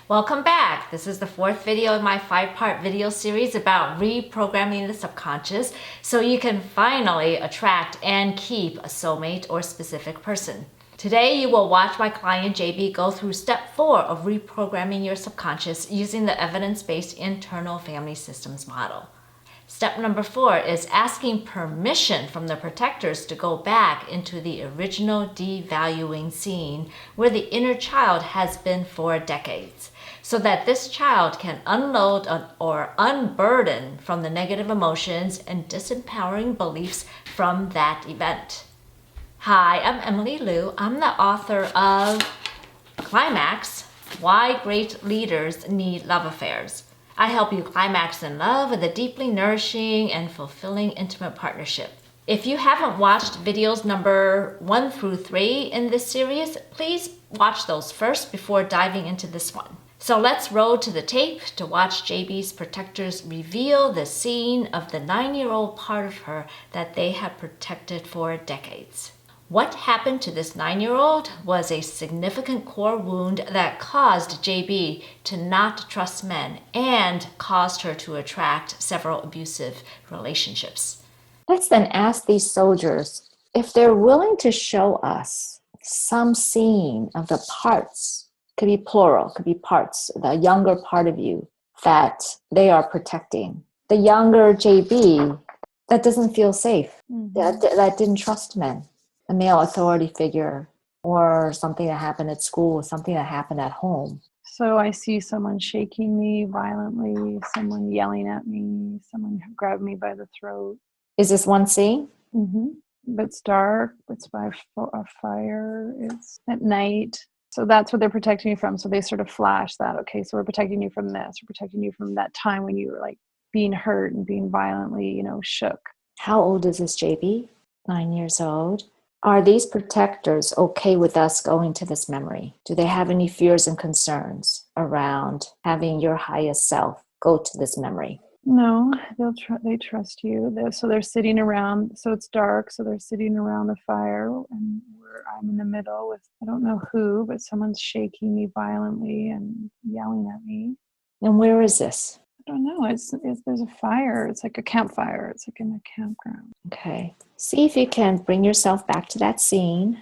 Welcome back. This is the fourth video of my 5-part video series about reprogramming the subconscious so you can finally attract and keep a soulmate or specific person. Today you will watch my client JB go through step 4 of reprogramming your subconscious using the evidence-based internal family systems model. Step number 4 is asking permission from the protectors to go back into the original devaluing scene where the inner child has been for decades, so that this child can unload or unburden from the negative emotions and disempowering beliefs from that event. Hi, I'm Emily Liu. I'm the author of Climax: Why Great Leaders Need Love Affairs. I help you climax in love with a deeply nourishing and fulfilling intimate partnership. If you haven't watched videos number 1 through 3 in this series, please watch those first before diving into this one. So let's roll to the tape to watch JB's protectors reveal the scene of the 9-year-old part of her that they have protected for decades. What happened to this 9-year-old was a significant core wound that caused JB to not trust men and caused her to attract several abusive relationships. Let's then ask these soldiers if they're willing to show us some scene of the parts, could be plural, could be parts, the younger part of you that they are protecting. The younger JB that doesn't feel safe, that didn't trust men. A male authority figure, or something that happened at school, something that happened at home. So I see someone shaking me violently, someone yelling at me, someone grabbed me by the throat. Is this one scene? But it's dark, it's by a fire, it's at night. So that's what they're protecting you from. So they sort of flash that, okay, so we're protecting you from this, we're protecting you from that time when you were like being hurt and being violently, shook. How old is this JB? 9 years old. Are these protectors okay with us going to this memory? Do they have any fears and concerns around having your highest self go to this memory? No, they trust you. So they're sitting around, so it's dark, so they're sitting around the fire, and I'm in the middle with, I don't know who, but someone's shaking me violently and yelling at me. And where is this? I don't know. It's there's a fire. It's like a campfire. It's like in a campground. Okay. See if you can bring yourself back to that scene.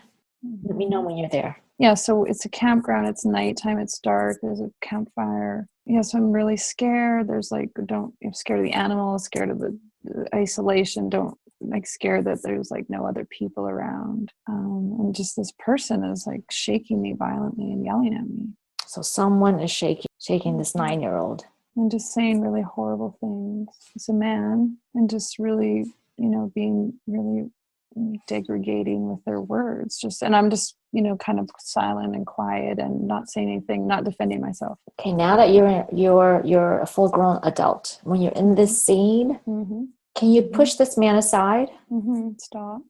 Let me know when you're there. Yeah, so it's a campground. It's nighttime. It's dark. There's a campfire. Yeah, so I'm really scared. I'm scared of the animals, scared of the isolation. Scared that there's like no other people around. And just this person is like shaking me violently and yelling at me. So someone is shaking this 9-year-old. And just saying really horrible things. It's a man, and just really, being really degrading with their words. And I'm just, kind of silent and quiet and not saying anything, not defending myself. Okay, now that you're a full-grown adult, when you're in this scene, can you push this man aside? Stop.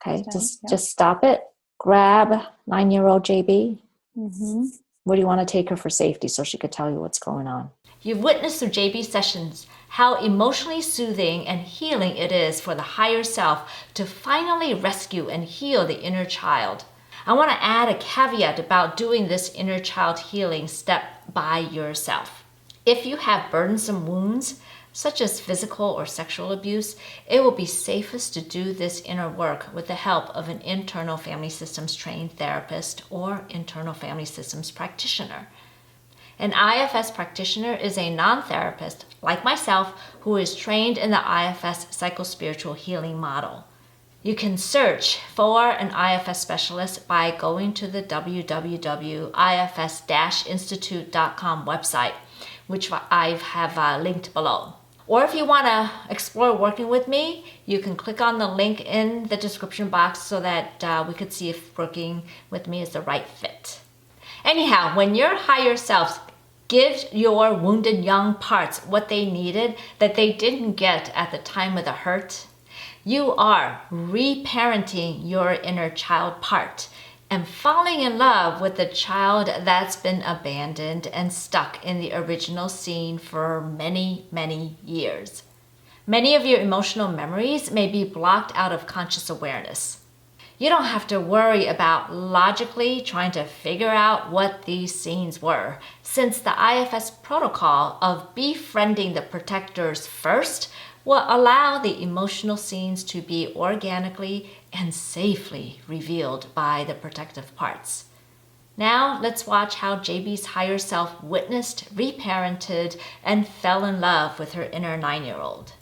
Okay, just stop it. Grab 9-year-old JB. Where do you want to take her for safety so she could tell you what's going on? You've witnessed through JB sessions how emotionally soothing and healing it is for the higher self to finally rescue and heal the inner child. I want to add a caveat about doing this inner child healing step by yourself. If you have burdensome wounds, such as physical or sexual abuse, it will be safest to do this inner work with the help of an internal family systems trained therapist or internal family systems practitioner. An IFS practitioner is a non-therapist, like myself, who is trained in the IFS psychospiritual healing model. You can search for an IFS specialist by going to the www.ifs-institute.com website, which I have linked below. Or if you want to explore working with me, you can click on the link in the description box so that we could see if working with me is the right fit. Anyhow, when your higher self gives your wounded young parts what they needed that they didn't get at the time of the hurt, you are reparenting your inner child part and falling in love with the child that's been abandoned and stuck in the original scene for many, many years. Many of your emotional memories may be blocked out of conscious awareness. You don't have to worry about logically trying to figure out what these scenes were, since the IFS protocol of befriending the protectors first will allow the emotional scenes to be organically and safely revealed by the protective parts. Now let's watch how JB's higher self witnessed, reparented, and fell in love with her inner 9-year-old.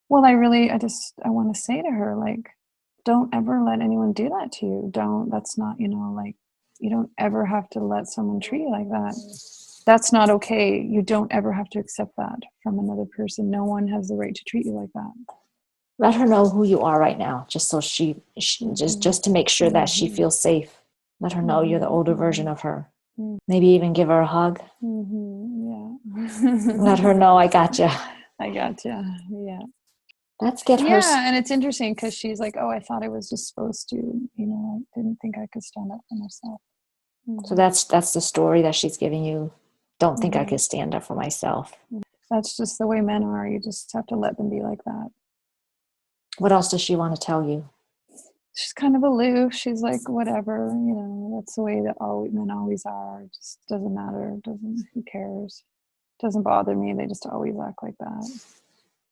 Well, I want to say to her, like, don't ever let anyone do that to you. That's not, like, you don't ever have to let someone treat you like that. That's not okay. You don't ever have to accept that from another person. No one has the right to treat you like that. Let her know who you are right now, just so she just to make sure that she feels safe. Let her know you're the older version of her. Maybe even give her a hug. Yeah. Let her know I got you. I got you. Yeah. Let's get her. Yeah, and it's interesting because she's like, "Oh, I thought I was just supposed to. I didn't think I could stand up for myself." So that's the story that she's giving you. Don't think I could stand up for myself. That's just the way men are. You just have to let them be like that. What else does she want to tell you? She's kind of aloof. She's like, whatever, that's the way that all men always are. It just doesn't matter. Who cares? Doesn't bother me. They just always act like that.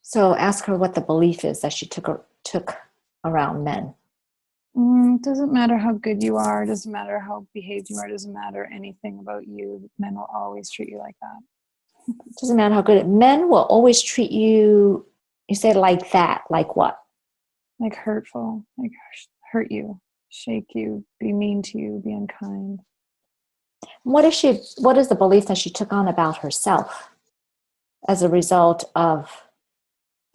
So ask her what the belief is that she took around men. Doesn't matter how good you are. Doesn't matter how behaved you are. Doesn't matter anything about you. Men will always treat you like that. Doesn't matter how good men will always treat you. You say like that. Like what? Like hurtful. Like hurt you, shake you, be mean to you, be unkind. What is the belief that she took on about herself as a result of?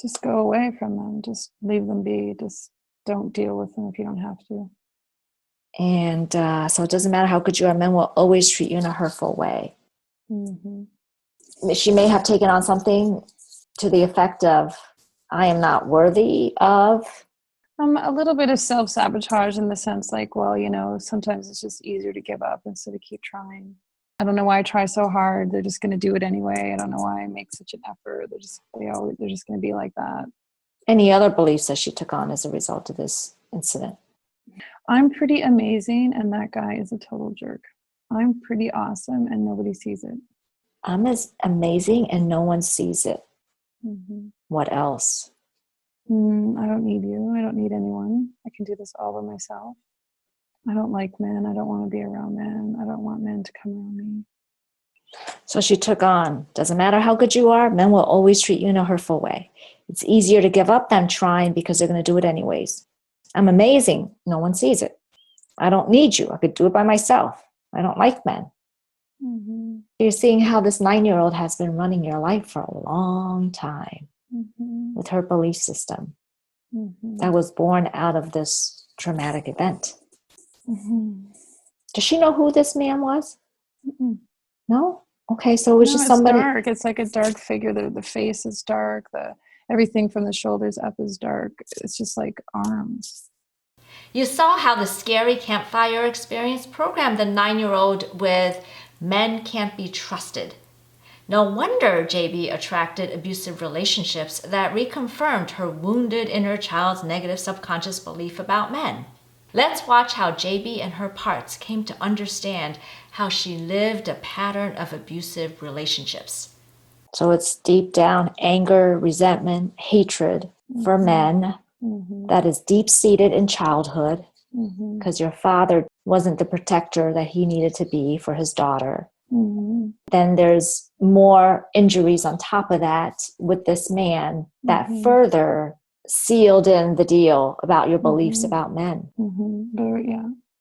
Just go away from them. Just leave them be. Just don't deal with them if you don't have to. And so it doesn't matter how good you are, men will always treat you in a hurtful way. She may have taken on something to the effect of, I am not worthy of. A little bit of self-sabotage in the sense like, well, sometimes it's just easier to give up instead of keep trying. I don't know why I try so hard. They're just going to do it anyway. I don't know why I make such an effort. They're just going to be like that. Any other beliefs that she took on as a result of this incident? I'm pretty amazing, and that guy is a total jerk. I'm pretty awesome, and nobody sees it. I'm as amazing, and no one sees it. What else? I don't need you. I don't need anyone. I can do this all by myself. I don't like men. I don't want to be around men. I don't want men to come around me. So she took on, doesn't matter how good you are, men will always treat you in a hurtful way. It's easier to give up than trying because they're going to do it anyways. I'm amazing. No one sees it. I don't need you. I could do it by myself. I don't like men. You're seeing how this 9-year-old has been running your life for a long time with her belief system that was born out of this traumatic event. Does she know who this man was? No? Okay, so it was just somebody. It's dark. It's like a dark figure. The face is dark. Everything from the shoulders up is dark. It's just like arms. You saw how the scary campfire experience programmed the 9-year-old with men can't be trusted. No wonder JB attracted abusive relationships that reconfirmed her wounded inner child's negative subconscious belief about men. Let's watch how JB and her parts came to understand how she lived a pattern of abusive relationships. So it's deep down anger, resentment, hatred for men that is deep-seated in childhood because your father wasn't the protector that he needed to be for his daughter. Then there's more injuries on top of that with this man that further sealed in the deal about your beliefs about men.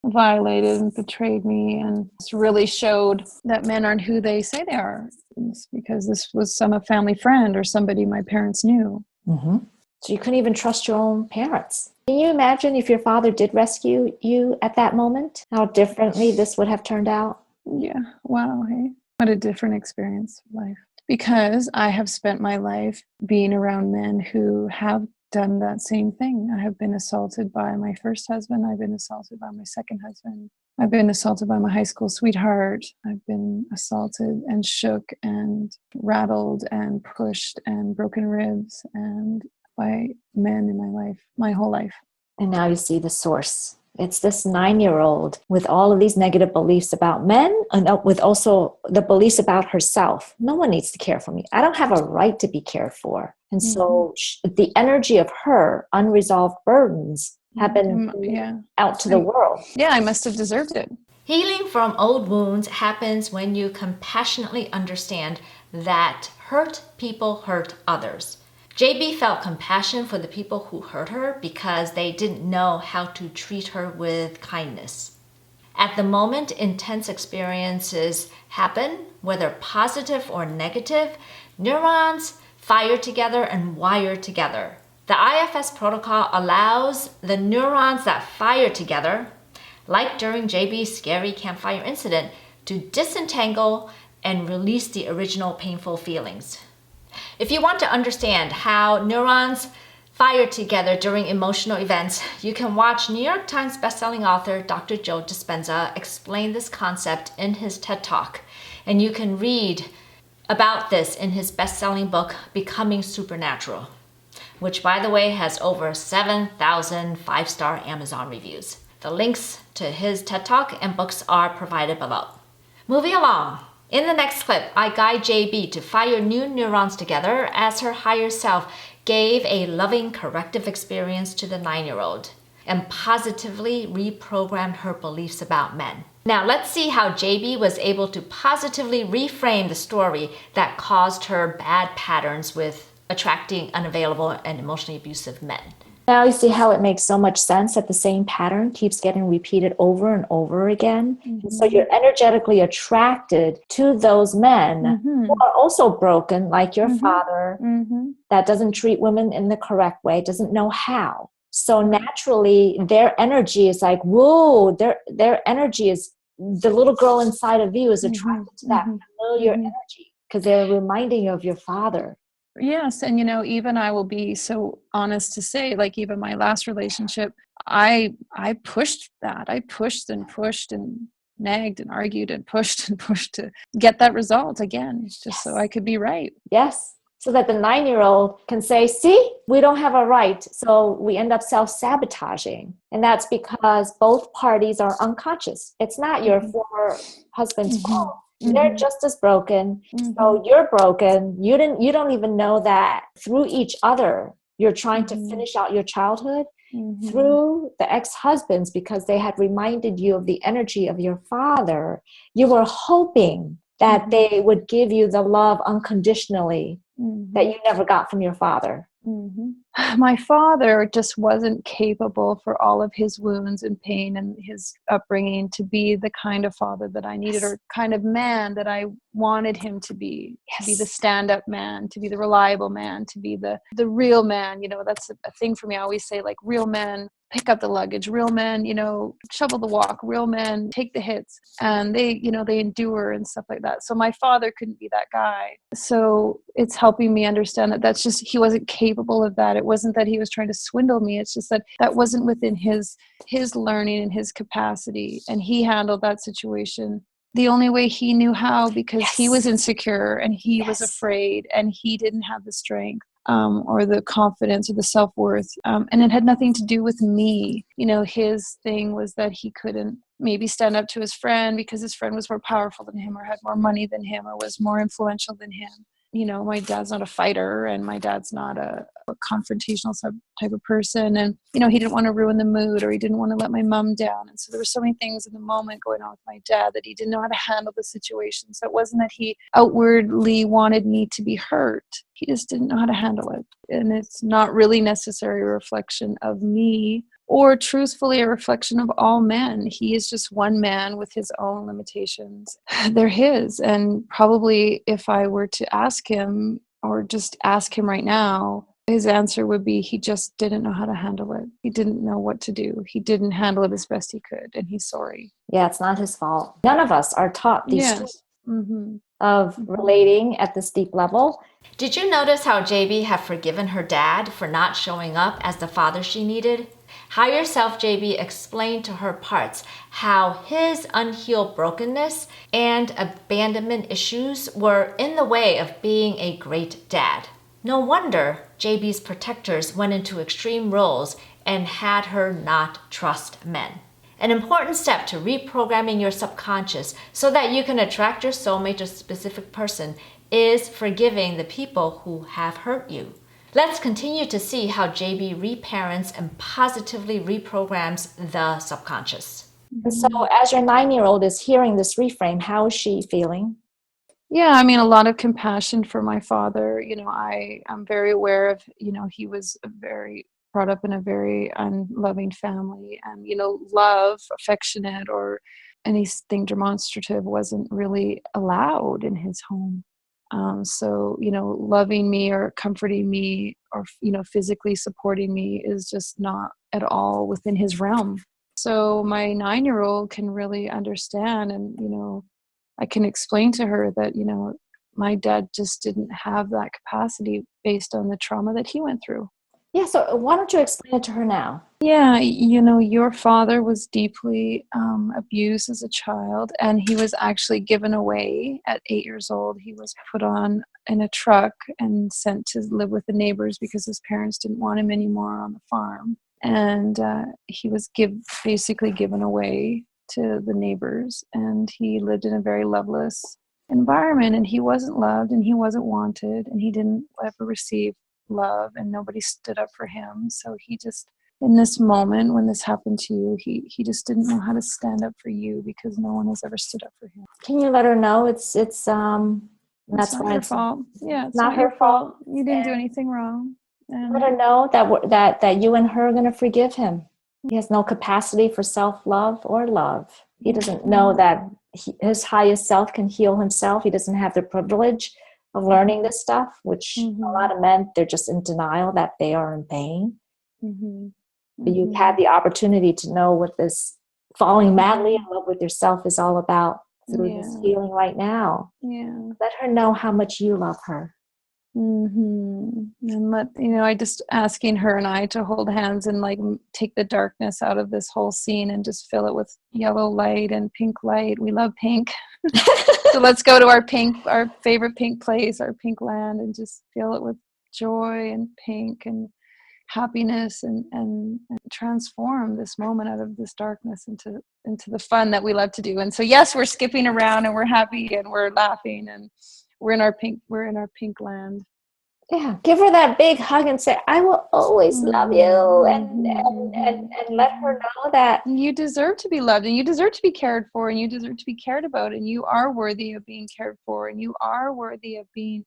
Violated and betrayed me, and it's really showed that men aren't who they say they are. It's because this was a family friend or somebody my parents knew. So you couldn't even trust your own parents. Can you imagine if your father did rescue you at that moment, how differently this would have turned out? Yeah. Wow. Hey, what a different experience of life. Because I have spent my life being around men who have done that same thing. I have been assaulted by my first husband. I've been assaulted by my second husband. I've been assaulted by my high school sweetheart. I've been assaulted and shook and rattled and pushed and broken ribs and by men in my life, my whole life. And now you see the source It's this 9-year-old with all of these negative beliefs about men and with also the beliefs about herself. No one needs to care for me. I don't have a right to be cared for. And so the energy of her unresolved burdens have been out to the world. Yeah, I must have deserved it. Healing from old wounds happens when you compassionately understand that hurt people hurt others. JB felt compassion for the people who hurt her because they didn't know how to treat her with kindness. At the moment intense experiences happen, whether positive or negative, neurons fire together and wire together. The IFS protocol allows the neurons that fire together, like during JB's scary campfire incident, to disentangle and release the original painful feelings. If you want to understand how neurons fire together during emotional events, you can watch New York Times bestselling author Dr. Joe Dispenza explain this concept in his TED Talk. And you can read about this in his best-selling book, Becoming Supernatural, which, by the way, has over 7,000 five-star Amazon reviews. The links to his TED Talk and books are provided below. Moving along. In the next clip, I guide JB to fire new neurons together as her higher self gave a loving corrective experience to the 9-year-old and positively reprogrammed her beliefs about men. Now let's see how JB was able to positively reframe the story that caused her bad patterns with attracting unavailable and emotionally abusive men. Now you see how it makes so much sense that the same pattern keeps getting repeated over and over again. And so you're energetically attracted to those men who are also broken, like your father, that doesn't treat women in the correct way, doesn't know how. So naturally, their energy is like, whoa, their energy is, the little girl inside of you is attracted to that familiar energy because they're reminding you of your father. Yes. And, even I will be so honest to say, like even my last relationship, I pushed that. I pushed and nagged and argued and pushed to get that result again, just so I could be right. Yes. So that the 9-year-old can say, see, we don't have a right. So we end up self-sabotaging. And that's because both parties are unconscious. It's not your former husband's fault. They're just as broken. So you're broken. You don't even know that through each other, you're trying to finish out your childhood through the ex-husbands because they had reminded you of the energy of your father. You were hoping that they would give you the love unconditionally that you never got from your father. My father just wasn't capable for all of his wounds and pain and his upbringing to be the kind of father that I needed or kind of man that I wanted him to be the stand-up man, to be the reliable man, to be the real man. That's a thing for me. I always say, like, real men pick up the luggage, real men, shovel the walk, real men take the hits, and they endure and stuff like that. So my father couldn't be that guy. So it's helping me understand that that's just, he wasn't capable of that. It wasn't that he was trying to swindle me. It's just that wasn't within his learning and his capacity. And he handled that situation the only way he knew how, because he was insecure and he was afraid and he didn't have the strength. Or the confidence or the self-worth. And it had nothing to do with me. His thing was that he couldn't maybe stand up to his friend because his friend was more powerful than him or had more money than him or was more influential than him. My dad's not a fighter and my dad's not a confrontational type of person. And, he didn't want to ruin the mood or he didn't want to let my mom down. And so there were so many things in the moment going on with my dad that he didn't know how to handle the situation. So it wasn't that he outwardly wanted me to be hurt. He just didn't know how to handle it. And it's not really necessarily a reflection of me or truthfully a reflection of all men. He is just one man with his own limitations. They're his. And probably if I were to ask him or just ask him right now, his answer would be he just didn't know how to handle it. He didn't know what to do. He didn't handle it as best he could. And he's sorry. Yeah, it's not his fault. None of us are taught these tools of relating at this deep level. Did you notice how JB had forgiven her dad for not showing up as the father she needed? Higher self JB explained to her parts how his unhealed brokenness and abandonment issues were in the way of being a great dad. No wonder JB's protectors went into extreme roles and had her not trust men. An important step to reprogramming your subconscious so that you can attract your soulmate or specific person is forgiving the people who have hurt you. Let's continue to see how JB reparents and positively reprograms the subconscious. And so, as your 9-year-old is hearing this reframe, how is she feeling? Yeah, I mean, a lot of compassion for my father. I'm very aware of, he was very brought up in a very unloving family, and, love, affectionate, or anything demonstrative wasn't really allowed in his home. So, loving me or comforting me or, physically supporting me is just not at all within his realm. So my 9-year-old can really understand, and, I can explain to her that, my dad just didn't have that capacity based on the trauma that he went through. Yeah, so why don't you explain it to her now? Yeah, your father was deeply abused as a child, and he was actually given away at 8 years old. He was put on in a truck and sent to live with the neighbors because his parents didn't want him anymore on the farm. And he was basically given away to the neighbors, and he lived in a very loveless environment, and he wasn't loved, and he wasn't wanted, and he didn't ever receive love, and nobody stood up for him. So he just, in this moment when this happened to you, he just didn't know how to stand up for you because no one has ever stood up for him. Can you let her know it's It's not your fault. Yeah, it's not your fault. You didn't do anything wrong. And let her know that you and her are going to forgive him. He has no capacity for self-love or love. He doesn't know that his highest self can heal himself. He doesn't have the privilege of learning this stuff, which a lot of men, they're just in denial that they are in pain. But you've had the opportunity to know what this falling madly in love with yourself is all about through this healing right now. Yeah. Let her know how much you love her. And I just asking her and I to hold hands and like take the darkness out of this whole scene and just fill it with yellow light and pink light. We love pink. So let's go to our favorite pink place, our pink land, and just fill it with joy and pink and happiness and transform this moment out of this darkness into the fun that we love to do. And so yes, we're skipping around and we're happy and we're laughing and we're in our pink land. Yeah, give her that big hug and say, I will always love you. And let her know that you deserve to be loved, and you deserve to be cared for, and you deserve to be cared about, and you are worthy of being cared for, and you are worthy of being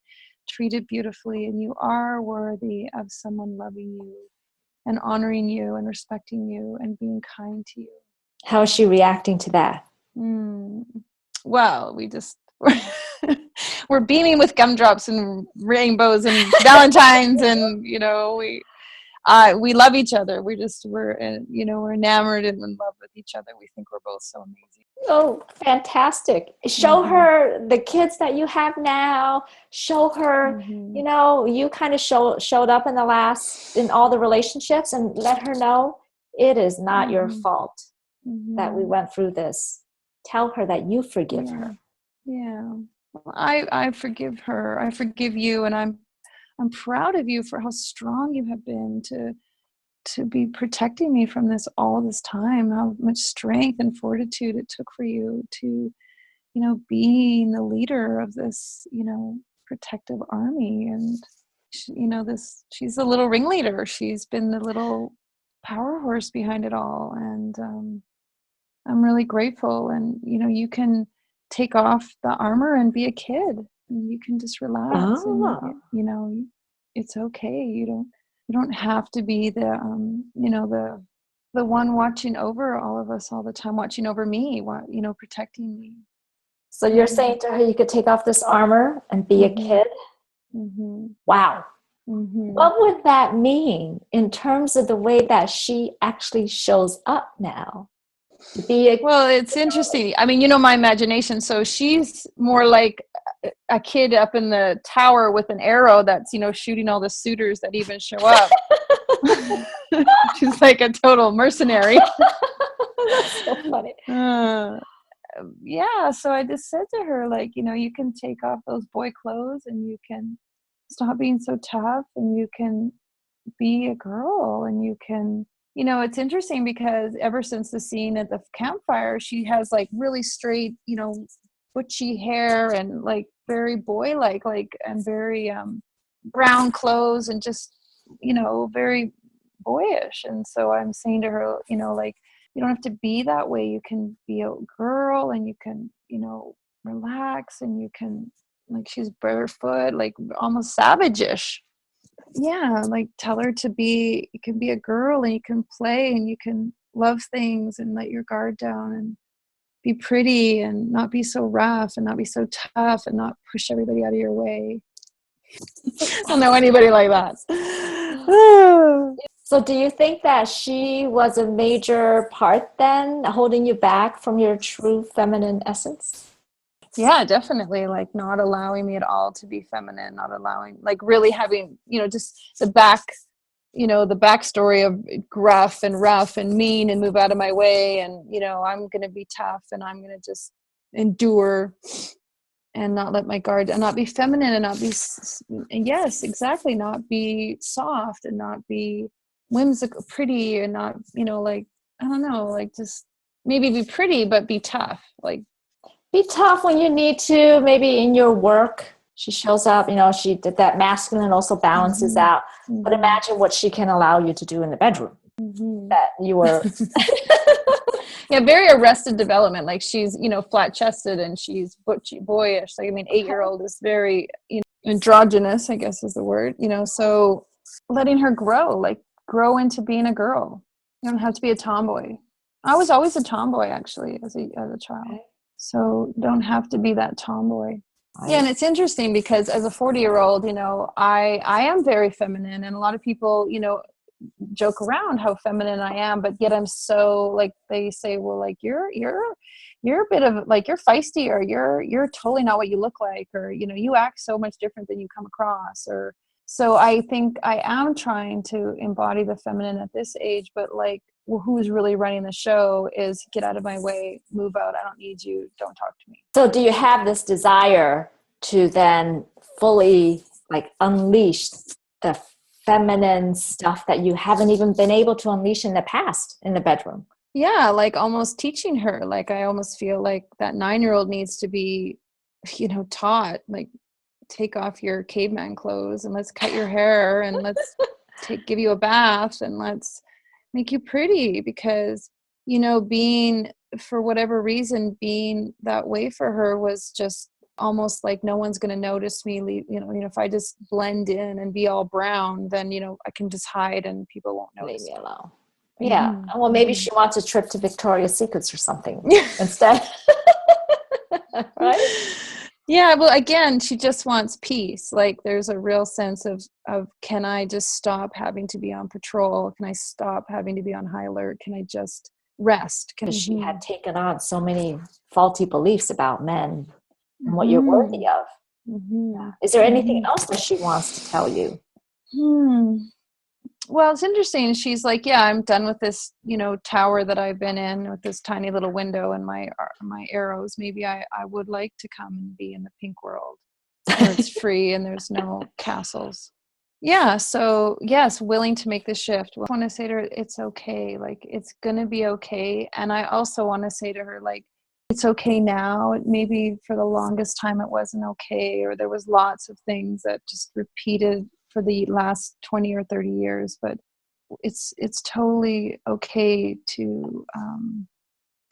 treated beautifully, and you are worthy of someone loving you and honoring you and respecting you and being kind to you. How is she reacting to that? Well, we're beaming with gumdrops and rainbows and Valentines, and we love each other. We're enamored and in love with each other. We think we're both so amazing. Oh, fantastic. Show her the kids that you have now. Show her, you kind of showed up in all the relationships, and let her know it is not your fault that we went through this. Tell her that you forgive her. Yeah. Well, I forgive her. I forgive you, and I'm proud of you for how strong you have been to be protecting me from this all this time. How much strength and fortitude it took for you to, being the leader of this, protective army. And she's the little ringleader. She's been the little power horse behind it all, and I'm really grateful. And you can take off the armor and be a kid, and you can just relax. And it's okay. You don't have to be the one watching over all of us all the time, watching over me, protecting me. So you're saying to her, you could take off this armor and be a kid? Wow. What would that mean in terms of the way that she actually shows up now? Well, it's interesting. I mean, my imagination. So she's more like a kid up in the tower with an arrow that's, shooting all the suitors that even show up. She's like a total mercenary. That's so funny. Yeah. So I just said to her, like, you can take off those boy clothes and you can stop being so tough, and you can be a girl, and you can you know, it's interesting because ever since the scene at the campfire, she has like really straight, you know, butchy hair and like very boy-like, like, and very brown clothes and just, you know, very boyish. And so I'm saying to her, you know, like, you don't have to be that way. You can be a girl and you can, you know, relax, and you can, like, she's barefoot, like almost savage-ish. Yeah, like tell her to be, you can be a girl and you can play and you can love things and let your guard down and be pretty and not be so rough and not be so tough and not push everybody out of your way. I don't know anybody like that. So do you think that she was a major part then, holding you back from your true feminine essence? Yeah, definitely. Like not allowing me at all to be feminine, not allowing, like really having, you know, just the back, you know, the backstory of gruff and rough and mean and move out of my way. And, you know, I'm going to be tough and I'm going to just endure and not let my guard, and not be feminine and not be, yes, exactly. Not be soft and not be whimsical, pretty, and not, you know, like, I don't know, like just maybe be pretty, but be tough. Like, Be tough when you need to, maybe in your work. She shows up, you know, she did that masculine also balances out. But imagine what she can allow you to do in the bedroom. That you were yeah, very arrested development. Like she's, you know, flat chested and she's butchy, boyish. Like, I mean, 8-year-old is very, you know, androgynous, I guess is the word, you know, so letting her grow, like grow into being a girl. You don't have to be a tomboy. I was always a tomboy actually as a child. Okay. So don't have to be that tomboy. Yeah, and it's interesting because as a 40-year-old, you know, I am very feminine, and a lot of people, you know, joke around how feminine I am, but yet I'm so, like, they say, well, like you're a bit of, like, you're feisty, or you're totally not what you look like, or, you know, you act so much different than you come across. Or so I think I am trying to embody the feminine at this age, but like, well, who's really running the show is get out of my way, move out, I don't need you, don't talk to me. So do you have this desire to then fully like unleash the feminine stuff that you haven't even been able to unleash in the past in the bedroom? Yeah, like almost teaching her. Like I almost feel like that 9-year-old needs to be, you know, taught, like, take off your caveman clothes and let's cut your hair and let's give you a bath and let's make you pretty. Because, you know, being, for whatever reason, being that way for her was just almost like no one's going to notice me. You know, if I just blend in and be all brown, then, you know, I can just hide and people won't notice. Leave me alone. Yeah. Well, maybe she wants a trip to Victoria's Secrets or something instead. Right? Yeah, well, again, she just wants peace. Like there's a real sense of can I just stop having to be on patrol? Can I stop having to be on high alert? Can I just rest? Because she had taken on so many faulty beliefs about men and what you're worthy of. Yeah. Is there anything else that she wants to tell you? Well, it's interesting. She's like, yeah, I'm done with this, you know, tower that I've been in with this tiny little window and my arrows. Maybe I would like to come and be in the pink world where it's free and there's no castles. Yeah. So yes, willing to make the shift. I want to say to her, it's okay. Like it's going to be okay. And I also want to say to her, like, it's okay now. Maybe for the longest time it wasn't okay, or there was lots of things that just repeated for the last 20 or 30 years, but it's totally okay to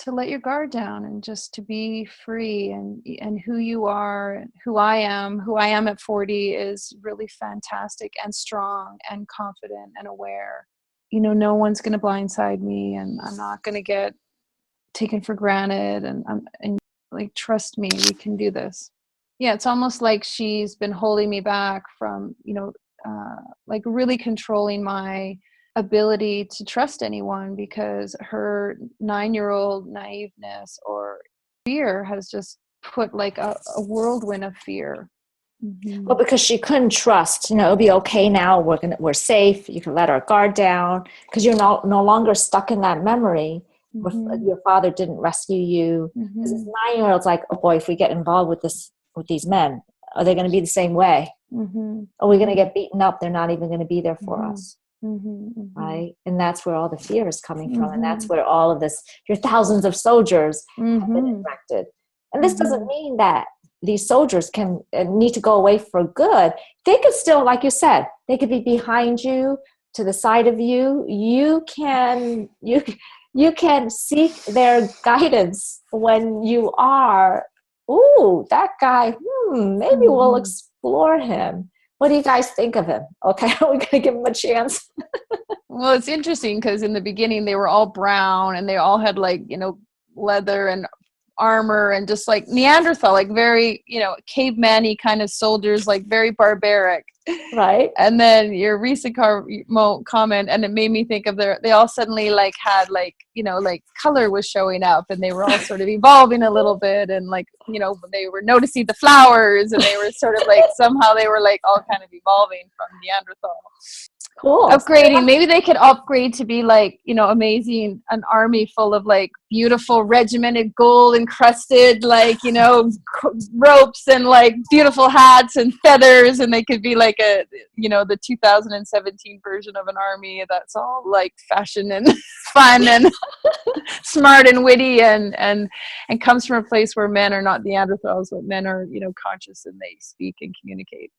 let your guard down and just to be free, and who you are, who I am at 40 is really fantastic and strong and confident and aware. You know, no one's going to blindside me, and I'm not going to get taken for granted, and like, trust me, we can do this. Yeah, it's almost like she's been holding me back from, you know, like really controlling my ability to trust anyone, because her 9-year-old naiveness or fear has just put like a whirlwind of fear. Well, because she couldn't trust, you know, it'll be okay now. We're safe. You can let our guard down because you're no longer stuck in that memory. Your father didn't rescue you. Because this 9-year-old's like, oh boy, if we get involved with these men, are they going to be the same way? Are we going to get beaten up? They're not even going to be there for us. right? And that's where all the fear is coming from. And that's where all of this, your thousands of soldiers have been infected. And this doesn't mean that these soldiers can need to go away for good. They could still, like you said, they could be behind you, to the side of you. You can seek their guidance when you are, ooh, that guy, maybe we'll explore him. What do you guys think of him? Okay, we're going to give him a chance. Well, it's interesting because in the beginning they were all brown and they all had like, leather and armor and just like Neanderthal, like very, caveman-y kind of soldiers, like very barbaric. Right. And then your recent comment, and it made me think of they all suddenly like had like, like color was showing up and they were all sort of evolving a little bit. And like, they were noticing the flowers and they were sort of like, somehow they were like all kind of evolving from Neanderthal. Cool. Upgrading. Maybe they could upgrade to be like, amazing, an army full of like beautiful regimented gold encrusted, like, ropes and like beautiful hats and feathers. And they could be like the 2017 version of an army that's all like fashion and fun and smart and witty and comes from a place where men are not Neanderthals, but men are, conscious and they speak and communicate.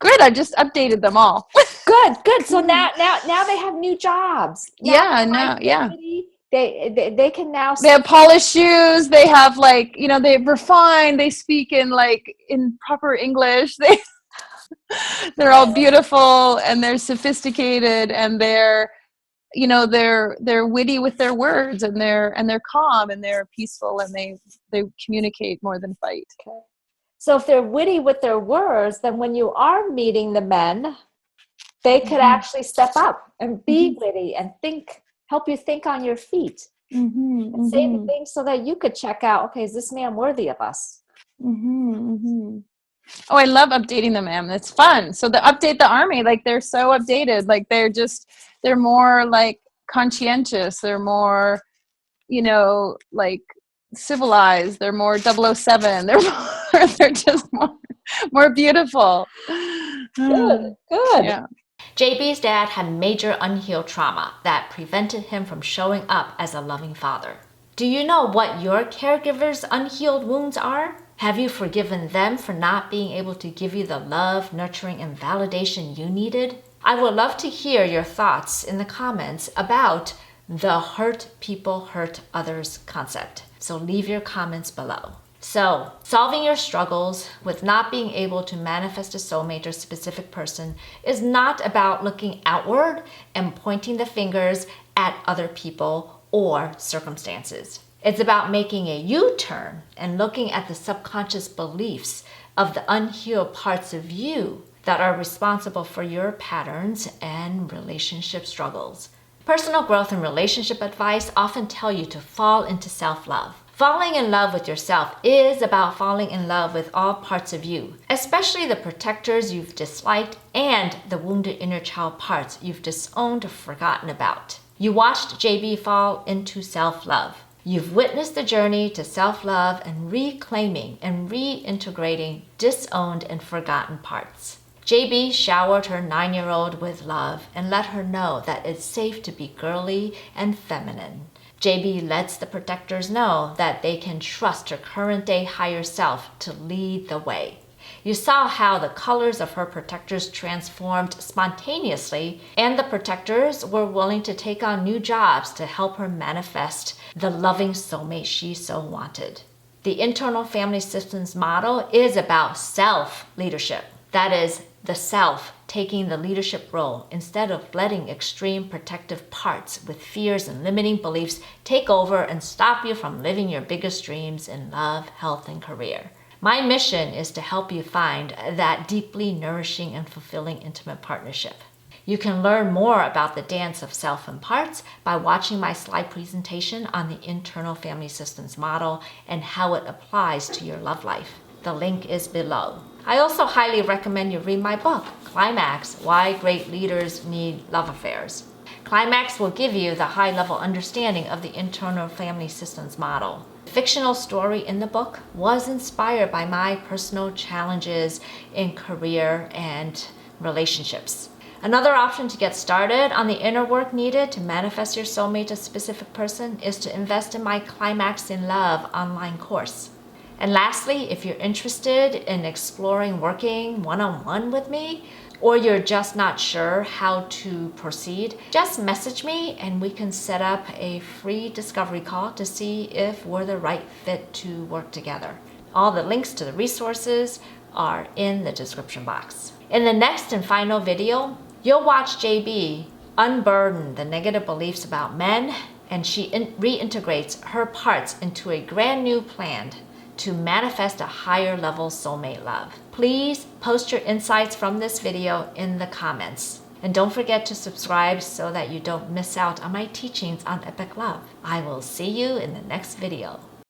Good. I just updated them all. Good. So now they have new jobs. They can now. They have polished shoes. They have like, they're refined. They speak in proper English. They're all beautiful and they're sophisticated and they're witty with their words and they're calm and they're peaceful and they communicate more than fight. Okay. So if they're witty with their words, then when you are meeting the men, they could actually step up and be witty and help you think on your feet and say the things so that you could check out, okay, is this man worthy of us? Oh, I love updating them, ma'am. It's fun. So update the army, like they're so updated. Like they're more like conscientious. They're more, like civilized. They're more 007. They're just more beautiful. Good. Yeah. JB's dad had major unhealed trauma that prevented him from showing up as a loving father. Do you know what your caregiver's unhealed wounds are? Have you forgiven them for not being able to give you the love, nurturing, and validation you needed? I would love to hear your thoughts in the comments about the hurt people hurt others concept. So leave your comments below. So, solving your struggles with not being able to manifest a soulmate or specific person is not about looking outward and pointing the fingers at other people or circumstances. It's about making a U-turn and looking at the subconscious beliefs of the unhealed parts of you that are responsible for your patterns and relationship struggles. Personal growth and relationship advice often tell you to fall into self-love. Falling in love with yourself is about falling in love with all parts of you, especially the protectors you've disliked and the wounded inner child parts you've disowned or forgotten about. You watched JB fall into self-love. You've witnessed the journey to self-love and reclaiming and reintegrating disowned and forgotten parts. JB showered her 9-year-old with love and let her know that it's safe to be girly and feminine. JB lets the protectors know that they can trust her current day higher self to lead the way. You saw how the colors of her protectors transformed spontaneously, and the protectors were willing to take on new jobs to help her manifest the loving soulmate she so wanted. The internal family systems model is about self-leadership. That is, the self taking the leadership role instead of letting extreme protective parts with fears and limiting beliefs take over and stop you from living your biggest dreams in love, health, and career. My mission is to help you find that deeply nourishing and fulfilling intimate partnership. You can learn more about the dance of self and parts by watching my slide presentation on the internal family systems model and how it applies to your love life. The link is below. I also highly recommend you read my book, Climax: Why Great Leaders Need Love Affairs. Climax will give you the high-level understanding of the internal family systems model. The fictional story in the book was inspired by my personal challenges in career and relationships. Another option to get started on the inner work needed to manifest your soulmate, a specific person, is to invest in my Climax in Love online course. And lastly, if you're interested in exploring working one-on-one with me, or you're just not sure how to proceed, just message me and we can set up a free discovery call to see if we're the right fit to work together. All the links to the resources are in the description box. In the next and final video, you'll watch JB unburden the negative beliefs about men, and she reintegrates her parts into a brand new plan to manifest a higher level soulmate love. Please post your insights from this video in the comments. And don't forget to subscribe so that you don't miss out on my teachings on epic love. I will see you in the next video.